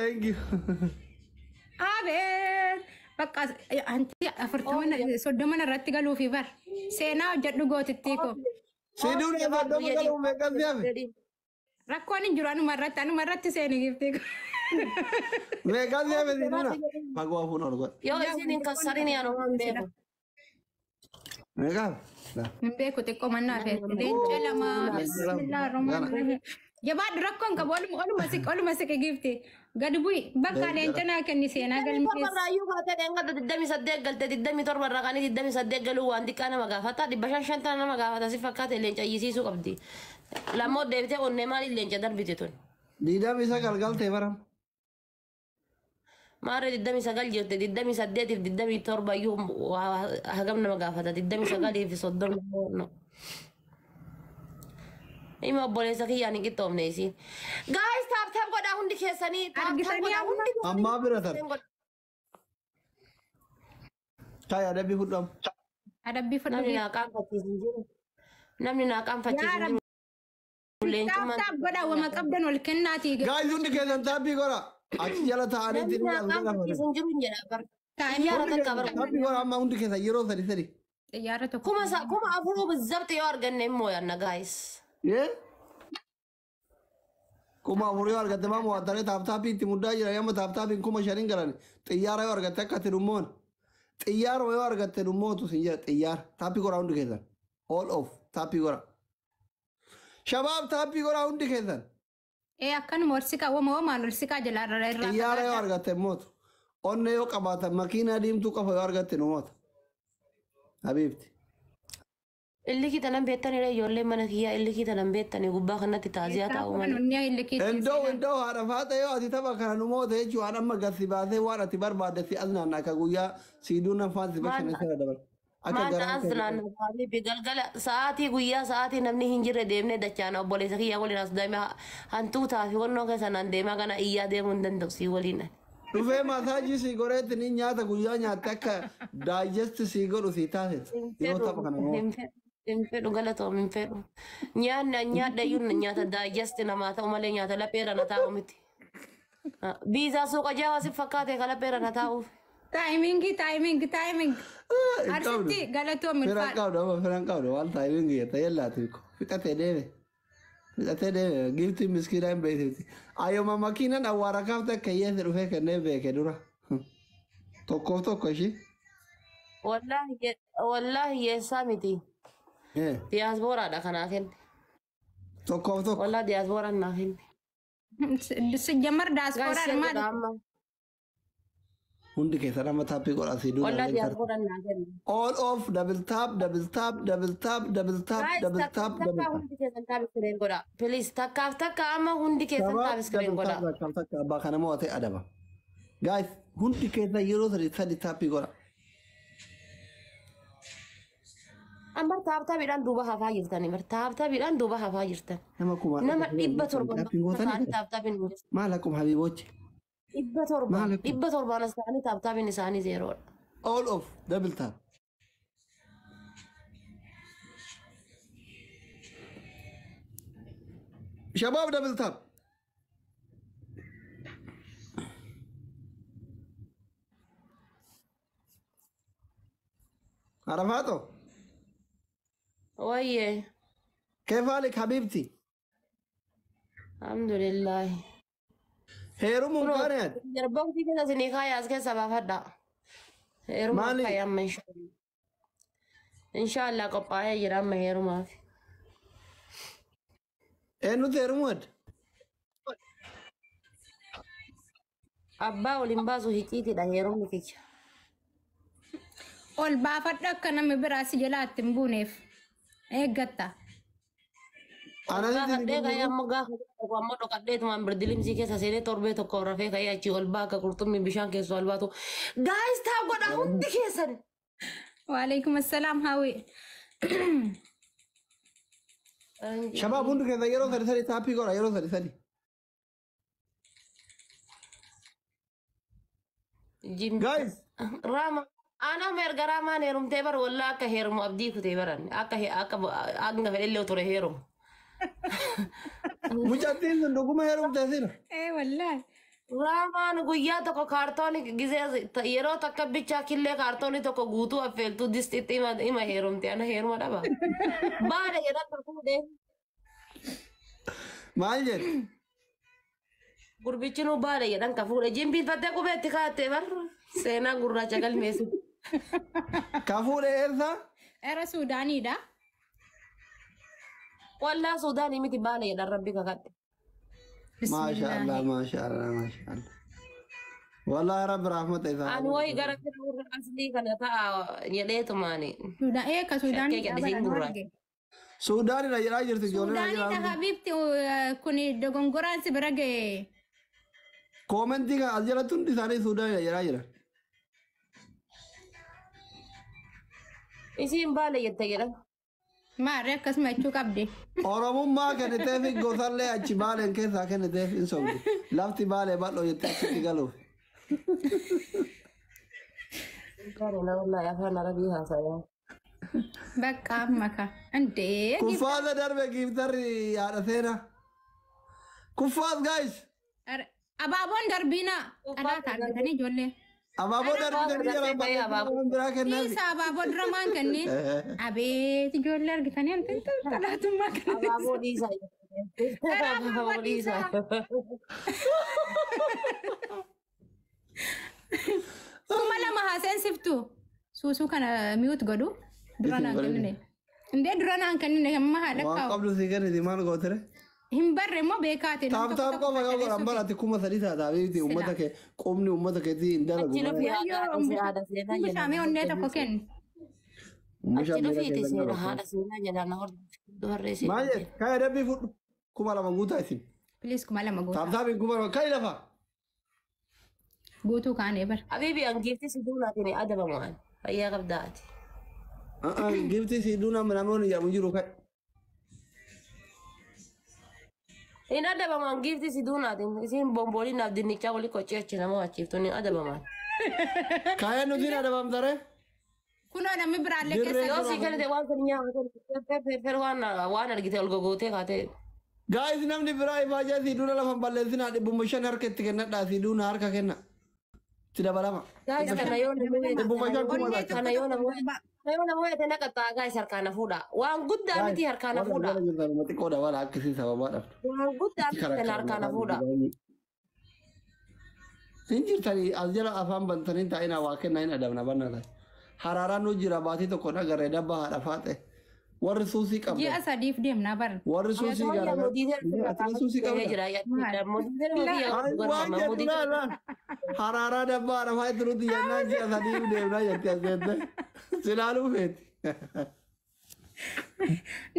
Thank you. Abel. Bakka anti afartamana soddomana irratti galuu fi bar seenaa hojjedhu gootittii ko. Siduu na soddoma galuu meeqas yaame? Rakkoon hin jiru anuma irratti seenii giftii ko. Meeqas yaame siduu na? Fagoo hafuun ol godha. Yoo isin hin kassarin yaa nama hin beeku. Meeqas? Hin beeku xiqqoo mannaa fe'e. Leenca lama. Bismillahirrahmanirrahim. Jabaadhu rakkoon qabu oluma siqe gifti. Gadi bu'i bakka leenca naa kenni seenaa galmees. Torbarraayyuu kaatee dheengata 28 galte 27 irraa kaanii 28 galuu waan xiqqaa nama gaafata 550 nama gaafata si fakkaate leenca iyyisiisuu qabdi. Lammoo deebitee onnee maaliin leenca darbite tun? Diidam isa galgaltee baram. Maarree 29 jirte 28 fi 27 iyyuu hagam nama gaafata 29 fi 30 Ima obboleessa kiyyaan hin qixxoomne isiin. Guys, taap godhaa hundi keessanii. Ammaa bira tar. Taa'e adabbii fudhamu. Adabbii fudhamu. Namni naa qaanfachiisu jiru. Namni naa qaanfachiisu jiru. Taap godhaa wama qabdan ol kennaati. Guys, hundi keessan taabbii godha. Achi jala taa'anii Namni naa qaanfachiisu jiru hin jedha bar. Xiyyaara takka bar. Taabbii godha amma hundi keessan yeroo sadi. Xiyyaara tokko. Kuma afuruu bizzabte yoo arganne immoo yaanna guys. Kuma afurii argatte maa mo'attanii taaptaappii itti muddaa jira yamma taaptaappiin kuma shaniin galan xiyyaara yoo argatte akka itti dhummoon xiyyaara yoo argatte dhummootu sin jira xiyyaara taappii goraa hundi keessan all of taappii goraa shabaab taappii goraa hundi keessan Akkanuma horsikaa waan horsikaa jalaarra irraa. xiyyaara yoo argatte mootu onne yoo qabaatan makiinaa diimtuu qofa yoo argatte dhumoota habiibti. Illi kita nan beektani dha ijoollee mana kiyyaa illi kita nan beektani gubbaa kanatti taaziyaa taa'u malee. Endoo haadha faata yoo ati tapha kana nu moote jechuun waan amma gasi baasee waan ati barbaadde si as naannaa akka guyyaa siiduu nafaan si bashannansiisa sirra dabala. Maanta as naannaa fi galgala sa'aatii guyyaa sa'aatii namni hin jirre deemnee dachaana obboleessa kiyyaa waliin as deemee hantuutaa fi wannoo keessa naan deemaa kana iyyaa deemuu hin danda'u si waliin. Dhufee masaajii si godheetti ni nyaata guyyaa nyaatte akka daayijesti si godhu si taasisa. Yoo tapha kana moote. Infedu galatoom infedu. Nyaadha iyyuu nyaata daayijesti namaa ta'u malee nyaata lapheera na taa'u miti. Biizaa suuqa jaawaa si fakkaate ka lapheera na taa'uuf. Timing. Arsitti galatoom ilfaadha. Firan qabda waan timing jetta yellaati fixatee deeme gifti miskiina hin beekti. Ayyoma makiinan awwaara kaafte akka hiyyeessi dhufee kennee beeke dura. Tokko ishii. Wallahi hiyyeessaa miti. Diyaasbooraadha kanaa kenne. Tokko. Wallahi diyaasbooraan naa kenne. Sejamar diaspora maal? Hundi keessan amma taappii godhasii duudha. Wallahi diyaasbooraan naa kenne. All of double tap. Hundi keessan taabiskireen godha. Please takka amma hundi keessan taabiskireen godha. Takka abbaa kana moo ta'e adaba. Guys, hundi keessan yeroo sadi taappii godha. Ambar taaptaabiidhaan duuba hafaa jirtani. Taaptaabiidhaan duuba hafaa jirtan. Nama 700 taaptaabiin maal akkuma habiiboochi. 700 as ta'anii taaptaabiin isaanii zeeroodha. All of double tap. Shabaab double tap. Arafato. Oye. كيف حالك حبيبتي؟ الحمد لله. هيرو ممكن جربوا في كذا سنيكا يا أسكت سبب هذا. هيرو ممكن يا ما إن شاء الله كبايا جرام ما هيرو ما في. إنه هيرو مود. أبا وليمبازو هيكيتي ده هيرو مكيش. Ol baafadha akka namni biraas jalaatti hin buuneef eeggatta. Dhaqee ka'ee amma gaafa amma dhokadheetumaan birdilimsii keessa seenee torbee tokko rafee ka'ee achii ol baa akka qurxummii bishaan keessa ol baatu. Gaayis taa'u godha hundi keessan. Waalaikum assalaam hawwi. Shabaab hundi keessa yeroo sadi taappii godha yeroo sadi. Guys. Rama. Ana merga ramaan heerumtee bar wallaa akka heerumu abdii kutee baran akka hanga fedhellee ture heerumu. Mucattiin sun dhuguma heerumtee sira. Wallaahi. Ramaan guyyaa tokko kaartooni gizee yeroo takka bichaa killee kaartooni tokko guutuu affeeltuu distitti ima heerumte ana heeruma dhaba. Baada jedhan fuudhee Maal jedhe? gurbichi nu baada jedhan ka fuudhee jimbiinfattee qubeetti kaattee barra seenaa gurraacha galmeessu. Ka fuudhee eessa? Era Suudaaniidha. Wallaa Suudaanii miti baada jedhan rabbi kakadhe. Maashaallah, maashaallah, maashaallah. Wallahi rabbi rahmata isaa. Ani wayi gara kira asli kana ta'a jedheetumaani. Ka Suudaanii Suudaanidha jedhaa jirti ijoolleen Suudaaniidha Habibti kun dogongoraan si bira ga'e. Koomentii kan as jalatti hundi isaanii Suudaanidha jedhaa jiran. Isiin baala jette jedhan. Maarree akkasuma jechuu qabdi. Oromummaa kenniteef gosallee achi baaleen keessaa kenniteef hin sobdu. Lafti baalee bal'oo jettee achitti galuuf. Gaariina wallahi afaan arabii haasayaa. Bakka amma ka. Andee. Kuffaasa darbe giiftarri haadha seenaa. Kuffaas guys. Abaaboon darbiina. Dhalaa taargatanii ijoollee. Abaaboo darbii jala biraa kennaaf. Isa abaaboo duramaan kanneen. Abeet ijoollee argitanii hanqin dhalaatummaa kan. Abaaboo dhiisaa. Abaaboo dhiisaa. Kuma lama haasensiftu. Suusuu kana mi'uut godhu. Duranaan kennine. Indee duranaan kennine amma haadha kaa'u. Waan qabdu sii kenniti maal gootere? Hin barre immoo beekaate. Taap qofa yoo godhan barate kuma sadii taata beekti uummata kee qubni uummata keetii hin dalagu. Bishaamee onnee tokko kennu. Achi dhufiiti seera haadha seenaa jedhan horreessi. Maal jedhe kaya dabbii fudhu kuma lama guutaa isin. Bilis kuma lama guutaa. Taaptaabiin kuma lama kayi lafa. Guutuu kaanee bara. Habiibi an giifti si duunaatiin adabamaan fayyaa qabdaati. Giifti si duunaa namoonni jedhamu jiru kai. In adabamaan giifti si duunaatiin isin bombooliin naaf dinnichaa walii qochii achi nama achiiftu ni adabamaan. Kaya nuti adabamtare. Kunoo namni biraallee keessa yoo si kennite waan kan nyaata waan argite ol gogootee kaatee. Guys namni biraa ifaajaa si duuna lafan balleessinaa dhibbuma shan harka itti kennadhaa si duuna harka kenna. Itti dabalama. Guys kana yoo Dhibbuma shan kuma laata. kana yoo nama wayate naqaxaa guys harkaana fuudha. Waan guddaa miti harkaana fuudha. Xiqqoodha wala akkasii sababaadhaaf. Waan guddaa miti harkaana fuudha. Hin jirtanii as jala afaan bantanii taa'inaa waa kennaa hin adabna bannata. Haraaraan nu jira baatii tokko dhagarree dabba haadha faaxe. Warri suusii qabda. ji'a sadiif deemnaa bara. Warri suusii gara. Ati suusii qabda. Haraaraa dabba haadha faaxe nuti jennaan ji'a sadiif deemnaa jettee as jettee. Silaaluu feeti.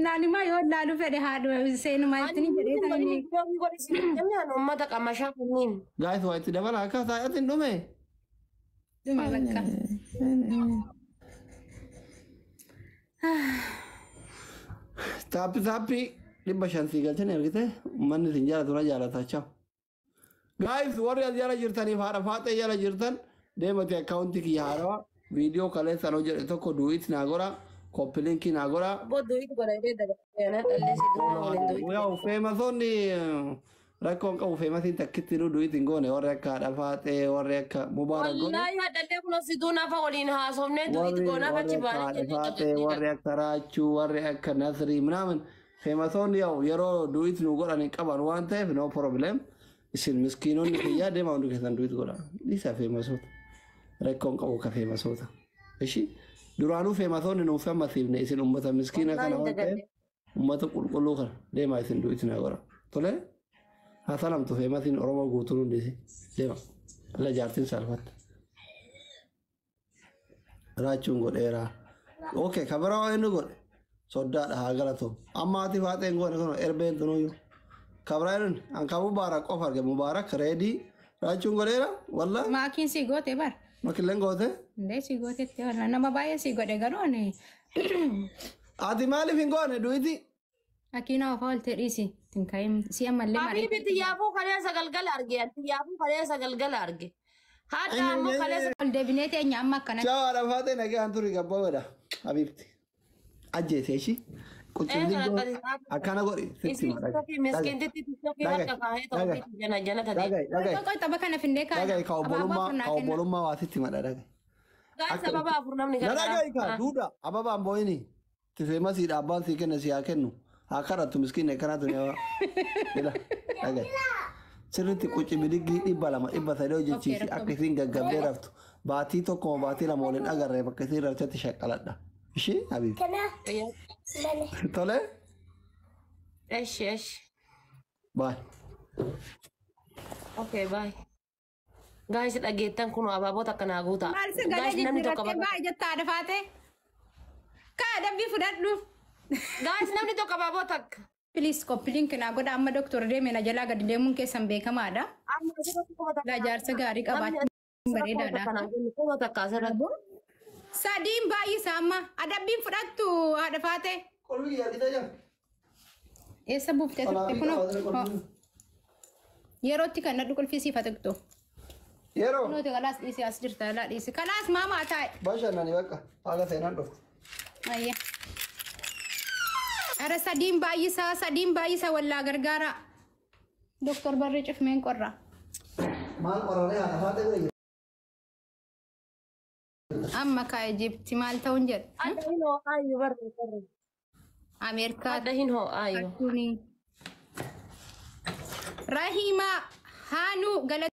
Naannimaa yoo laaluu fedhe haadha seenumaa ittiin jedhee ta'anii. Uummata qamashaa kunniin. Gaayis waa itti dabala akka taa'atiin dhume. Dhuma bakka. Taappi dhibba shan sii galchanii argite manni isin jaalatu na jaalataa chaaw. Gaayis warri as jala jirtaniif haadha faaxee jala jirtan deemati akkaawuntii kiyya haarawaa viidiyoo kaleessan hojjedhe tokko du'it naa godha koppilinkii naa godha. Boodduutu godhatee dabalatee dhalleessi duuma waliin du'it. Yaa feemasoonni rakkoon qabu feemasiin takkitti nu du'it hin goone warri akka haadha faaxee warri akka mubaarak goone. Wallaahi hadhallee kun obsituu nafa waliin haasofnee du'it goonaaf achi baanee. Warri akka raachuu warri akka nasrii minaamin feemasoonni yeroo du'it nu godhan hin qaban waan ta'eef no problem. Isin miskiinonni kiyyaa deemaa hundi keessan du'it godha. Dhiisaa feemasoota. Rakkoon qabu ka feemasoota. Ishi duraanuu feemasoonni nuuf ammasiifne isin uummata miskiina kana waan ta'eef uummata qulqulluu kana deemaa isin du'it na godha. Tolee? Hasalamtu feemasiin Oromoo guutuun hundisi deema. Alla jaartiin salphatta. Raachuun godheeraa. Okay, kabaraa eenyu godhe? Soddaadha haa galatoom. Amma ati faaxeen godhe kun erbeen tunuyyuu. Kabaraa eenyu anka mubaarak qofa arge mubaarak reedii raachuun godheera walla. Maakiin si goote bara. Makilleen goote? Ndee si gootetti walla nama baay'ee si godhe garuu ani. Ati maaliif hin goone du'iti? Akiina ofaa oltee dhiisi. Tinkaayim si ammallee malee. Habiibi xiyyaafuu kaleessa galgala arge. Xiyyaafuu kaleessa galgala arge. Haadha ammoo kaleessa. Ol deebinee teenya amma akkana. Chaa haadha faaxee nagee an turi gabbaa godha. Habiibti. Ajjeese ishii. Quci Eh, bidik kana go. kali. Akkana godhi. Sitti Isi ma tapi miskin titi tapi harka kaya tapi jana tadi. Dhaga'i dhaga'i. Qoy tapha kana findee kaana. Dhaga'i ka Abaaboo furnaa kenna. obbolummaa waa sitti madha dhaga'i. Guys, apa apa namni Na dhaga'i ka duudha ababaan boo'ini. Tifeema sii dhaabbaan sii kenna sii haa kennu. Haa kadhattu miskiin akkanaatu ni ila dhaga'i. Sirriitti quci bidiggii 200 hojjechiisi akka isiin gaggabdee raftu. Baatii tokko baatii lama waliin agarree bakka isiin raftetti shaqqaladha. Ishii habibi. Tole? Esh. Bye. Okay, bye. Guys, dhageettan kun abaaboo takka naa guuta. Maal si galee jijjiirattee baay'ee jettaa dhafaate? Kaa dabbii fudhadhu. Guys, namni tokko abaaboo takka. Please koppiliin kinaa godha amma doktor deemee na jalaa gadi deemuun keessan beekamaadha. Jaarsa gaarii qabaachuu bareedaadha. Kuma takka asirratti. Sadiin baay'isa amma adabbiin fudhattu haadha faate. Kolmi yaadita jira. Eessa buuftee turte kunoo? Yerootti kan nadhu qulfisiifa tuqxu. Yeroo. Kunooti kalaas dhiisee as jirta alaa dhiise. Kalaas maamaa taa'e. Bashannani bakka haala seenaan dhuftu. Ayya. Ara sadiin baay'isa wallaa gargaara. Doktor Barree Cifmeen qorra. Maal qorree haadha faate bira jira. Amma kaa'e jibti maal ta'uun jedha. Ada hin hoo ayu barre. Ameerikaa. Ada hin hoo ayu. Rahima Haanu galata.